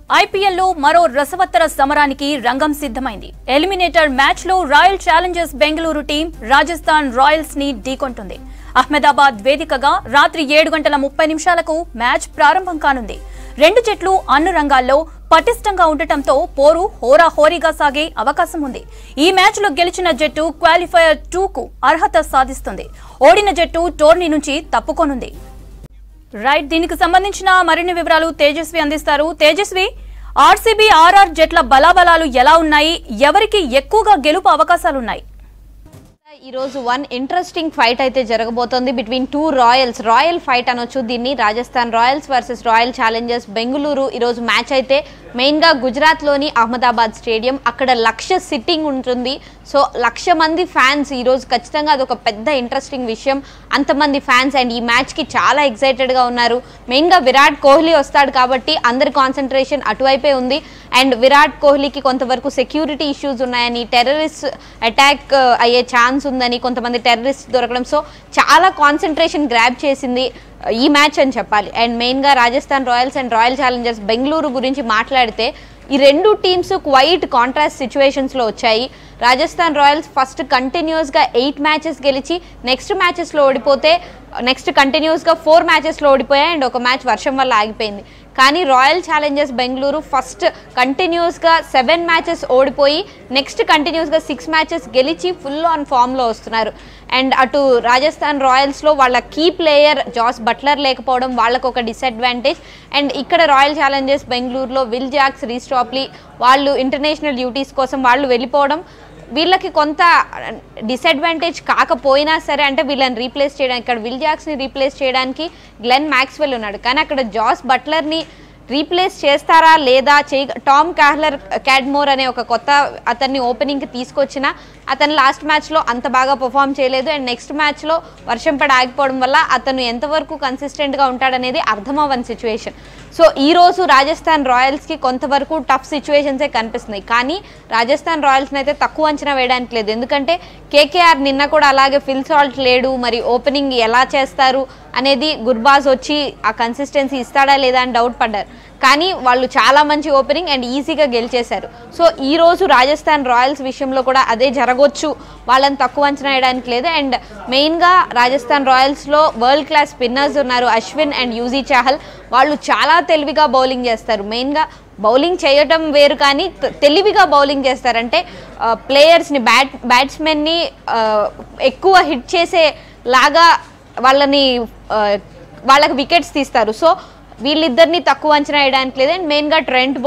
IPL లో మరో రసవత్తర సమరానికి రంగం సిద్ధమైంది. ఎలిమినేటర్ మ్యాచ్ లో royal Challengers Bengaluru team Rajasthan Royals ని ఢీకొంటుంది. అహ్మదాబాద్ వేదికగా రాత్రి 7:30 మ్యాచ్ ప్రారంభం కానుంది. రెండు జట్లు అన్ని రంగాల్లో పటిష్టంగా ఉండటంతో పోరు హోరాహోరీగా సాగే అవకాశం ఉంది. ఈ మ్యాచ్ లో గెలిచిన జట్టు క్వాలిఫైయర్ 2 కు అర్హత సాధిస్తుంది. ఓడిన జట్టు టోర్నీ నుంచి తప్పుకోనుంది. రైట్, దీనికి సంబంధించిన మరిన్ని వివరాలు తేజస్వి అందిస్తారు. తేజస్వి, ఆర్సీబీ ఆర్ఆర్ జట్ల బలాబలాలు ఎలా ఉన్నాయి? ఎవరికి ఎక్కువగా గెలుపు అవకాశాలు ఉన్నాయి? ఈ రోజు వన్ ఇంట్రెస్టింగ్ ఫైట్ అయితే జరగబోతోంది బిట్వీన్ టూ రాయల్ ఫైట్ అనొచ్చు దీన్ని. Rajasthan Royals versus royal Challengers Bengaluru. ఈ రోజు మ్యాచ్ అయితే మెయిన్ గా గుజరాత్ లోని అహ్మదాబాద్ స్టేడియం. అక్కడ 1,00,000 సిట్టింగ్ ఉంటుంది. సో 1,00,000 మంది ఫ్యాన్స్ ఈ రోజు ఖచ్చితంగా అదొక పెద్ద ఇంట్రెస్టింగ్ విషయం. అంతమంది ఫ్యాన్స్ అండ్ ఈ మ్యాచ్ కి చాలా ఎక్సైటెడ్ గా ఉన్నారు. మెయిన్ గా విరాట్ కోహ్లీ వస్తాడు కాబట్టి అందరి కాన్సన్ట్రేషన్ అటువైపే ఉంది. అండ్ విరాట్ కోహ్లీకి కొంతవరకు సెక్యూరిటీ ఇష్యూస్ ఉన్నాయని, టెర్రరిస్ట్ అటాక్ అయ్యే ఛాన్స్ ఉందని, కొంతమంది టెర్రరిస్ట్ దొరకడం, సో చాలా కాన్సన్ట్రేషన్ గ్రాబ్ చేసింది ఈ మ్యాచ్ అని చెప్పాలి. అండ్ మెయిన్గా Rajasthan Royals and royal Challengers Bengaluru గురించి మాట్లాడితే ఈ రెండు టీమ్స్ క్వైట్ కాంట్రాస్ట్ సిచ్యువేషన్స్లో వచ్చాయి. రాజస్థాన్ రాయల్స్ ఫస్ట్ కంటిన్యూస్గా 8 మ్యాచెస్ గెలిచి నెక్స్ట్ మ్యాచెస్లో ఓడిపోతే నెక్స్ట్ కంటిన్యూస్గా 4 మ్యాచెస్లో ఓడిపోయాయి అండ్ ఒక మ్యాచ్ వర్షం వల్ల ఆగిపోయింది. కానీ రాయల్ ఛాలెంజర్స్ బెంగళూరు ఫస్ట్ కంటిన్యూస్గా 7 మ్యాచెస్ ఓడిపోయి నెక్స్ట్ కంటిన్యూస్గా 6 మ్యాచెస్ గెలిచి ఫుల్ ఆన్ ఫామ్లో వస్తున్నారు. అండ్ అటు రాజస్థాన్ రాయల్స్లో వాళ్ళ కీ ప్లేయర్ జాస్ బట్లర్ లేకపోవడం వాళ్ళకు ఒక డిసడ్వాంటేజ్. అండ్ ఇక్కడ రాయల్ ఛాలెంజర్స్ బెంగళూరులో విల్ జాక్స్, రీస్టాప్లీ వాళ్ళు ఇంటర్నేషనల్ డ్యూటీస్ కోసం వాళ్ళు వెళ్ళిపోవడం వీళ్ళకి కొంత డిసడ్వాంటేజ్ కాకపోయినా సరే, అంటే వీళ్ళని రీప్లేస్ చేయడానికి ఇక్కడ విల్ జాక్స్ని రీప్లేస్ చేయడానికి గ్లెన్ మ్యాక్స్వెల్ ఉన్నాడు. కానీ అక్కడ జాస్ బట్లర్ని రీప్లేస్ చేస్తారా లేదా టామ్ క్యాడ్మోర్ అనే ఒక కొత్త అతన్ని ఓపెనింగ్కి తీసుకొచ్చిన అతను లాస్ట్ మ్యాచ్లో అంత బాగా పర్ఫామ్ చేయలేదు. అండ్ నెక్స్ట్ మ్యాచ్లో వర్షం పడి ఆగిపోవడం వల్ల అతను ఎంతవరకు కన్సిస్టెంట్గా ఉంటాడనేది అర్థమవ్వని సిచ్యువేషన్. సో ఈరోజు రాజస్థాన్ రాయల్స్కి కొంతవరకు టఫ్ సిచ్యువేషన్సే కనిపిస్తున్నాయి. కానీ రాజస్థాన్ రాయల్స్ని అయితే తక్కువ అంచనా వేయడానికి లేదు. ఎందుకంటే కేకేఆర్ నిన్న కూడా అలాగే ఫిల్ సాల్ట్ లేడు, మరి ఓపెనింగ్ ఎలా చేస్తారు అనేది గుర్బాజ్ వచ్చి ఆ కన్సిస్టెన్సీ ఇస్తాడా లేదా అని డౌట్ పడ్డారు. కానీ వాళ్ళు చాలా మంచి ఓపెనింగ్ అండ్ ఈజీగా గెలిచేశారు. సో ఈరోజు రాజస్థాన్ రాయల్స్ విషయంలో కూడా అదే జరగవచ్చు, వాళ్ళని తక్కువ అంచనా వేయడానికి లేదు. అండ్ మెయిన్గా రాజస్థాన్ రాయల్స్లో వరల్డ్ క్లాస్ స్పిన్నర్స్ ఉన్నారు, అశ్విన్ అండ్ యూజీ చాహల్. వాళ్ళు చాలా తెలివిగా బౌలింగ్ చేస్తారు. మెయిన్గా బౌలింగ్ చేయటం వేరు కానీ తెలివిగా బౌలింగ్ చేస్తారంటే ప్లేయర్స్ని బ్యాట్స్మెన్ని ఎక్కువ హిట్ చేసేలాగా వాళ్ళకి వికెట్స్ తీస్తారు. సో వీళ్ళిద్దరిని తక్కువ అంచనా వేయడానికి లేదు. అండ్ మెయిన్గా ట్రెంట్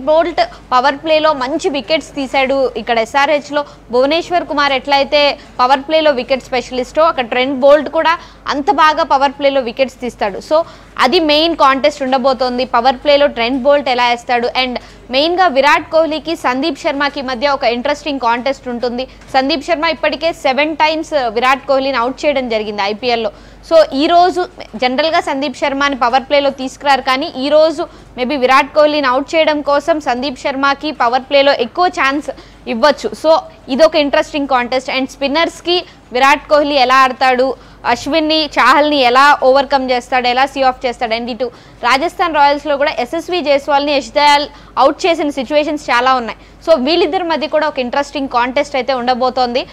బోల్ట్ పవర్ ప్లేలో మంచి వికెట్స్ తీశాడు. ఇక్కడ ఎస్ఆర్హెచ్లో భువనేశ్వర్ కుమార్ ఎట్లయితే పవర్ ప్లేలో వికెట్ స్పెషలిస్టో అక్కడ ట్రెంట్ బోల్ట్ కూడా అంత బాగా పవర్ ప్లేలో వికెట్స్ తీస్తాడు. సో అది మెయిన్ కాంటెస్ట్ ఉండబోతోంది. పవర్ ప్లేలో ట్రెంట్ బోల్ట్ ఎలా వేస్తాడు. అండ్ మెయిన్గా విరాట్ కోహ్లీకి సందీప్ శర్మకి మధ్య ఒక ఇంట్రెస్టింగ్ కాంటెస్ట్ ఉంటుంది. సందీప్ శర్మ ఇప్పటికే 7 times విరాట్ కోహ్లీని అవుట్ చేయడం జరిగింది ఐపీఎల్లో. సో ఈరోజు జనరల్గా సందీప్ శర్మని పవర్ ప్లేలో తీసుకురారు, కానీ ఈరోజు మేబీ విరాట్ కోహ్లీని అవుట్ చేయడం కోసం సందీప్ శర్మకి పవర్ ప్లేలో ఎక్కువ ఛాన్స్ ఇవ్వచ్చు. సో ఇదొక ఇంట్రెస్టింగ్ కాంటెస్ట్. అండ్ స్పిన్నర్స్కి విరాట్ కోహ్లీ ఎలా ఆడతాడు, అశ్విన్ని చాహల్ని ఎలా ఓవర్కమ్ చేస్తాడు, ఎలా సీ ఆఫ్ చేస్తాడు. అండ్ ఇటు రాజస్థాన్ రాయల్స్లో కూడా ఎస్ఎస్వి జైస్వాల్ని యష్ దయాల్ అవుట్ చేసిన సిచ్యువేషన్స్ చాలా ఉన్నాయి. సో వీళ్ళిద్దరి మధ్య కూడా ఒక ఇంట్రెస్టింగ్ కాంటెస్ట్ అయితే ఉండబోతోంది.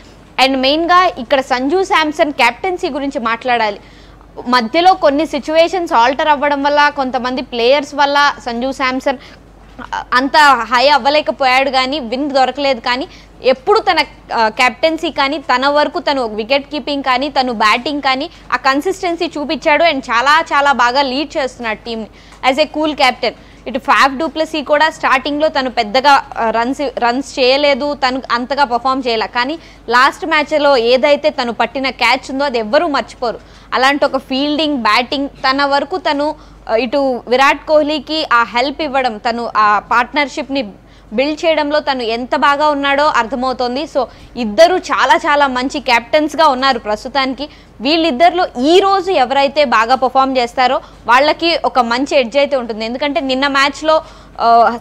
అండ్ మెయిన్గా ఇక్కడ సంజు శాంసన్ క్యాప్టెన్సీ గురించి మాట్లాడాలి. మధ్యలో కొన్ని సిచ్యువేషన్స్ ఆల్టర్ అవ్వడం వల్ల, కొంతమంది ప్లేయర్స్ వల్ల సంజు శాంసన్ అంత హై అవ్వలేకపోయాడు, కానీ విన్ దొరకలేదు. కానీ ఎప్పుడు తన క్యాప్టెన్సీ కానీ తన వరకు తను వికెట్ కీపింగ్ కానీ తను బ్యాటింగ్ కానీ ఆ కన్సిస్టెన్సీ చూపించాడు. అండ్ చాలా చాలా బాగా లీడ్ చేస్తున్నాడు టీంని యాజ్ ఏ కూల్ క్యాప్టెన్. ఇటు ఫాఫ్ డూప్లెసీ కూడా స్టార్టింగ్లో తను పెద్దగా రన్స్ చేయలేదు, తను అంతగా పర్ఫామ్ చేయలే. కానీ లాస్ట్ మ్యాచ్లో ఏదైతే తను పట్టిన క్యాచ్ ఉందో అది ఎవ్వరూ మర్చిపోరు. అలాంటి ఒక ఫీల్డింగ్, బ్యాటింగ్ తన వరకు తను ఇటు విరాట్ కోహ్లీకి ఆ హెల్ప్ ఇవ్వడం, తను ఆ పార్ట్నర్షిప్ని బిల్డ్ చేయడంలో తను ఎంత బాగా ఉన్నాడో అర్థమవుతోంది. సో ఇద్దరు చాలా చాలా మంచి క్యాప్టెన్స్గా ఉన్నారు ప్రస్తుతానికి. వీళ్ళిద్దరిలో ఈ రోజు ఎవరైతే బాగా పర్ఫామ్ చేస్తారో వాళ్ళకి ఒక మంచి ఎడ్జ్ అయితే ఉంటుంది. ఎందుకంటే నిన్న మ్యాచ్లో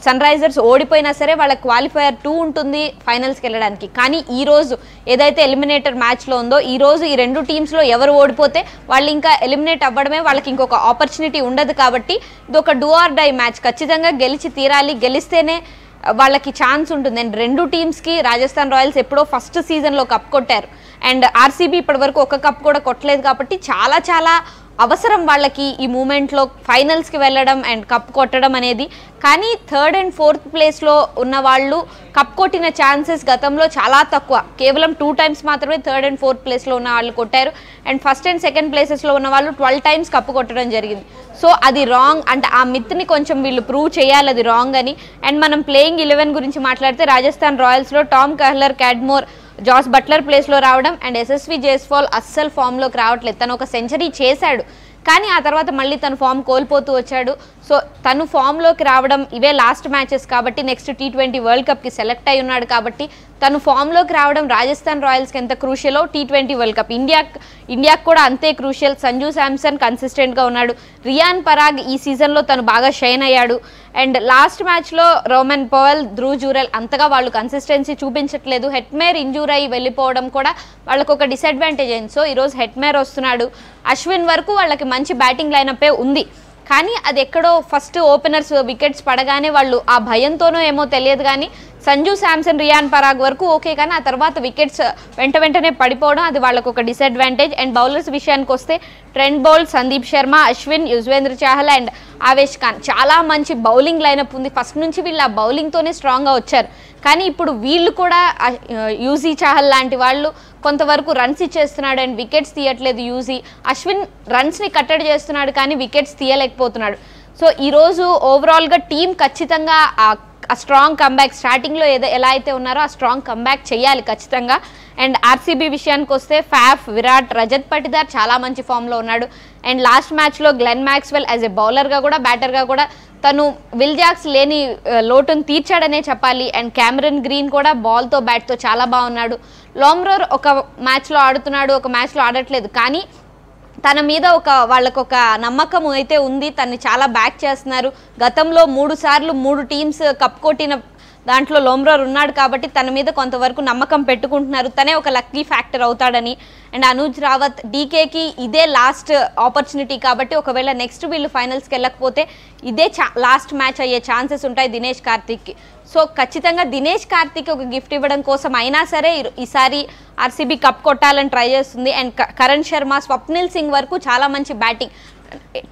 సన్ రైజర్స్ ఓడిపోయినా సరే వాళ్ళకి క్వాలిఫైయర్ 2 ఉంటుంది ఫైనల్స్కి వెళ్ళడానికి. కానీ ఈ రోజు ఏదైతే ఎలిమినేటర్ మ్యాచ్లో ఉందో ఈ రోజు ఈ రెండు టీమ్స్లో ఎవరు ఓడిపోతే వాళ్ళు ఇంకా ఎలిమినేట్ అవ్వడమే, వాళ్ళకి ఇంకొక ఆపర్చునిటీ ఉండదు. కాబట్టి ఇది ఒక డూ ఆర్ డై మ్యాచ్, ఖచ్చితంగా గెలిచి తీరాలి, గెలిస్తేనే వాళ్ళకి ఛాన్స్ ఉంటుంది. అండ్ రెండు టీమ్స్కి రాజస్థాన్ రాయల్స్ ఎప్పుడో ఫస్ట్ సీజన్లో కప్ కొట్టారు, అండ్ ఆర్సీబీ ఇప్పటివరకు ఒక కప్ కూడా కొట్టలేదు. కాబట్టి చాలా చాలా అవసరం వాళ్ళకి ఈ మూమెంట్లో ఫైనల్స్కి వెళ్ళడం అండ్ కప్ కొట్టడం అనేది. కానీ 3rd and 4th ప్లేస్లో ఉన్న వాళ్ళు కప్ కొట్టిన ఛాన్సెస్ గతంలో చాలా తక్కువ, కేవలం 2 times మాత్రమే 3rd and 4th ప్లేస్లో ఉన్న వాళ్ళు కొట్టారు. అండ్ 1st and 2nd ప్లేసెస్లో ఉన్న వాళ్ళు 12 times కప్పు కొట్టడం జరిగింది. సో అది రాంగ్, అంటే ఆ మిత్ని కొంచెం వీళ్ళు ప్రూవ్ చేయాలి అది రాంగ్ అని. అండ్ మనం ప్లేయింగ్ 11 గురించి మాట్లాడితే రాజస్థాన్ రాయల్స్లో Tom Kohler, Cadmore, Jos Buttler ప్లేస్లో రావడం, అండ్ ఎస్ఎస్వి జైస్వాల్ అస్సలు ఫామ్లోకి రావట్లేదు. తను ఒక సెంచరీ చేశాడు కానీ ఆ తర్వాత మళ్ళీ తను ఫామ్ కోల్పోతూ వచ్చాడు. సో తను ఫామ్లోకి రావడం, ఇవే లాస్ట్ మ్యాచెస్ కాబట్టి నెక్స్ట్ T20 వరల్డ్ కప్కి సెలెక్ట్ అయి ఉన్నాడు. కాబట్టి తను ఫామ్లోకి రావడం రాజస్థాన్ రాయల్స్కి ఎంత క్రూషియలో T20 వరల్డ్ కప్ ఇండియాకి కూడా అంతే క్రూషియల్. సంజు శాంసన్ కన్సిస్టెంట్గా ఉన్నాడు, రియాన్ పరాగ్ ఈ సీజన్లో తను బాగా షైన్ అయ్యాడు. అండ్ లాస్ట్ మ్యాచ్లో రోమన్ పవెల్, ధ్రువ్ జురెల్ అంతగా వాళ్ళు కన్సిస్టెన్సీ చూపించట్లేదు. హెట్మేర్ ఇంజూర్ అయ్యి వెళ్ళిపోవడం కూడా వాళ్ళకు ఒక డిసడ్వాంటేజ్ అయింది. సో ఈరోజు హెట్మేర్ వస్తున్నాడు, అశ్విన్ వరకు వాళ్ళకి మంచి బ్యాటింగ్ లైనప్పే ఉంది. కానీ అది ఎక్కడో ఫస్ట్ ఓపెనర్స్ వికెట్స్ పడగానే వాళ్ళు ఆ భయంతోనో ఏమో తెలియదు కానీ సంజు శాంసన్, రియాన్ పరాగ్ వరకు ఓకే, కానీ ఆ తర్వాత వికెట్స్ వెంటనే పడిపోవడం అది వాళ్ళకు ఒక డిసడ్వాంటేజ్. అండ్ బౌలర్స్ విషయానికి వస్తే Trent Boult, Sandeep Sharma, Ashwin, Yuzvendra Chahal and Avesh Khan చాలా మంచి బౌలింగ్ లైనప్ ఉంది. ఫస్ట్ నుంచి వీళ్ళు ఆ బౌలింగ్తోనే స్ట్రాంగ్గా వచ్చారు. కానీ ఇప్పుడు వీళ్ళు కూడా యూజీ చాహల్ లాంటి వాళ్ళు కొంతవరకు రన్స్ ఇచ్చేస్తున్నాడు అండ్ వికెట్స్ తీయట్లేదు. అశ్విన్ రన్స్ని కట్టడి చేస్తున్నాడు కానీ వికెట్స్ తీయలేకపోతున్నాడు. సో ఈరోజు ఓవరాల్గా టీం ఖచ్చితంగా ఆ స్ట్రాంగ్ కంబ్యాక్ స్టార్టింగ్లో ఎలా అయితే ఉన్నారో ఆ స్ట్రాంగ్ కంబ్యాక్ చేయాలి ఖచ్చితంగా. అండ్ ఆర్సీబీ విషయానికి వస్తే ఫాఫ్, విరాట్, రజత్ పటిదార్ చాలా మంచి ఫామ్లో ఉన్నాడు. అండ్ లాస్ట్ మ్యాచ్లో గ్లెన్ మ్యాక్స్వెల్ యాజ్ ఎ బౌలర్గా కూడా బ్యాటర్గా కూడా తను విల్ జాక్స్ లేని లోటును తీర్చాడనే చెప్పాలి. అండ్ క్యామరన్ గ్రీన్ కూడా బాల్తో బ్యాట్తో చాలా బాగున్నాడు. లోమ్రోర్ ఒక మ్యాచ్లో ఆడుతున్నాడు, ఒక మ్యాచ్లో ఆడట్లేదు, కానీ తన మీద వాళ్ళకొక నమ్మకం అయితే ఉంది, తన్ని చాలా బ్యాక్ చేస్తున్నారు. గతంలో 3 సార్లు 3 టీమ్స్ కప్ కొట్టిన దాంట్లో లోమ్రోర్ ఉన్నాడు కాబట్టి తన మీద కొంతవరకు నమ్మకం పెట్టుకుంటున్నారు. తనే ఒక లక్కీ ఫ్యాక్టర్ అవుతాడని. అండ్ అనుజ్ రావత్, డీకేకి ఇదే లాస్ట్ ఆపర్చునిటీ కాబట్టి ఒకవేళ నెక్స్ట్ వీళ్ళు ఫైనల్స్కి వెళ్ళకపోతే ఇదే లాస్ట్ మ్యాచ్ అయ్యే ఛాన్సెస్ ఉంటాయి దినేష్ కార్తిక్కి. సో ఖచ్చితంగా దినేష్ కార్తిక్ ఒక గిఫ్ట్ ఇవ్వడం కోసం అయినా సరే ఈసారి ఆర్సీబీ కప్ కొట్టాలని ట్రై చేస్తుంది. అండ్ కరణ్ శర్మ, స్వప్నిల్ సింగ్ వరకు చాలా మంచి బ్యాటింగ్,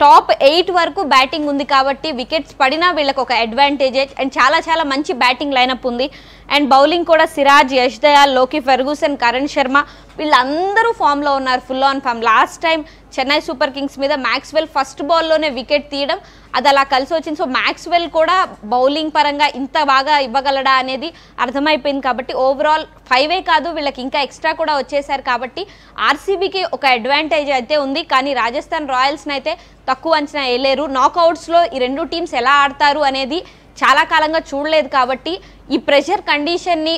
టాప్ 8 వరకు బ్యాటింగ్ ఉంది కాబట్టి వికెట్స్ పడినా వీళ్ళకి ఒక అడ్వాంటేజే. అండ్ చాలా చాలా మంచి బ్యాటింగ్ లైనప్ ఉంది. అండ్ బౌలింగ్ కూడా సిరాజ్, యష్ దయాల్, లోకి ఫెర్గూసన్, కరణ్ శర్మ వీళ్ళందరూ ఫామ్లో ఉన్నారు, full on form. Last time Chennai Super Kings మీద మ్యాక్స్వెల్ ఫస్ట్ బాల్లోనే వికెట్ తీయడం అది అలా కలిసి వచ్చింది. సో మ్యాక్స్వెల్ కూడా బౌలింగ్ పరంగా ఇంత బాగా ఇవ్వగలడా అనేది అర్థమైపోయింది. కాబట్టి ఓవరాల్ 5 కాదు వీళ్ళకి ఇంకా ఎక్స్ట్రా కూడా వచ్చేసారు కాబట్టి ఆర్సీబీకి ఒక అడ్వాంటేజ్ అయితే ఉంది. కానీ రాజస్థాన్ రాయల్స్ని అయితే తక్కువ అంచనా వేయలేరు. నాకౌట్స్లో ఈ రెండు టీమ్స్ ఎలా ఆడతారు అనేది చాలా కాలంగా చూడలేదు కాబట్టి ఈ ప్రెషర్ కండిషన్ని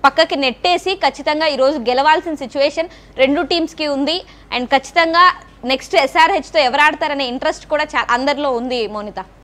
పక్కకి నెట్టేసి ఖచ్చితంగా ఈరోజు గెలవాల్సిన సిచ్యువేషన్ రెండు టీమ్స్కి ఉంది. అండ్ ఖచ్చితంగా నెక్స్ట్ SRHతో ఎవరు ఆడతారనే ఇంట్రెస్ట్ కూడా అందరిలో ఉంది మోనిత.